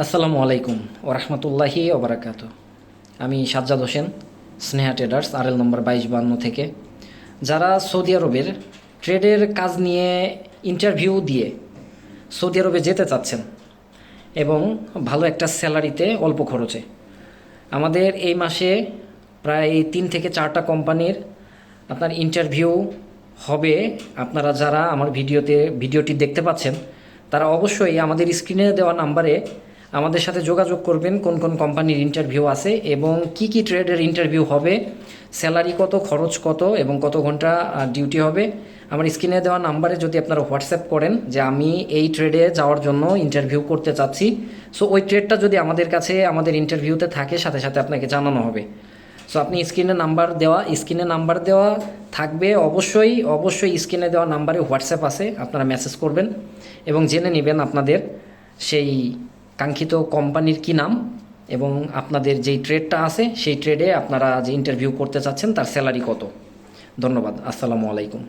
আসসালামু আলাইকুম ওরহমতুল্লাহি ওবরাকাত। আমি সাজ্জাদ হোসেন, স্নেহা ট্রেডার্স, আরএল নম্বর 2252 থেকে। যারা সৌদি আরবের ট্রেডের কাজ নিয়ে ইন্টারভিউ দিয়ে সৌদি আরবে যেতে চাচ্ছেন এবং ভালো একটা স্যালারিতে অল্প খরচে, আমাদের এই মাসে প্রায় 3 থেকে 4টা কোম্পানির আপনার ইন্টারভিউ হবে। আপনারা যারা আমার ভিডিওটি দেখতে পাচ্ছেন তারা অবশ্যই আমাদের স্ক্রিনে দেওয়া নাম্বারে আমাদের সাথে যোগাযোগ করবেন কোন কোন কোম্পানির ইন্টারভিউ আছে এবং কি কি ট্রেডের ইন্টারভিউ হবে, স্যালারি কত, খরচ কত এবং কত ঘন্টা ডিউটি হবে। আমার স্ক্রিনে দেওয়া নাম্বারে যদি আপনারা হোয়াটসঅ্যাপ করেন যে আমি এই ট্রেডে যাওয়ার জন্য ইন্টারভিউ করতে চাচ্ছি, সো ওই ট্রেডটা যদি আমাদের কাছে আমাদের ইন্টারভিউতে থাকে সাথে সাথে আপনাকে জানানো হবে। সো আপনি স্ক্রিনে নাম্বার দেওয়া থাকবে, অবশ্যই স্ক্রিনে দেওয়া নাম্বারে হোয়াটসঅ্যাপ আছে, আপনারা মেসেজ করবেন এবং জেনে নেবেন আপনাদের সেই কাঙ্ক্ষিত কোম্পানির কী নাম এবং আপনাদের যেই ট্রেডটা আছে সেই ট্রেডে আপনারা যে ইন্টারভিউ করতে চাচ্ছেন তার স্যালারি কত। ধন্যবাদ। আসসালামু আলাইকুম।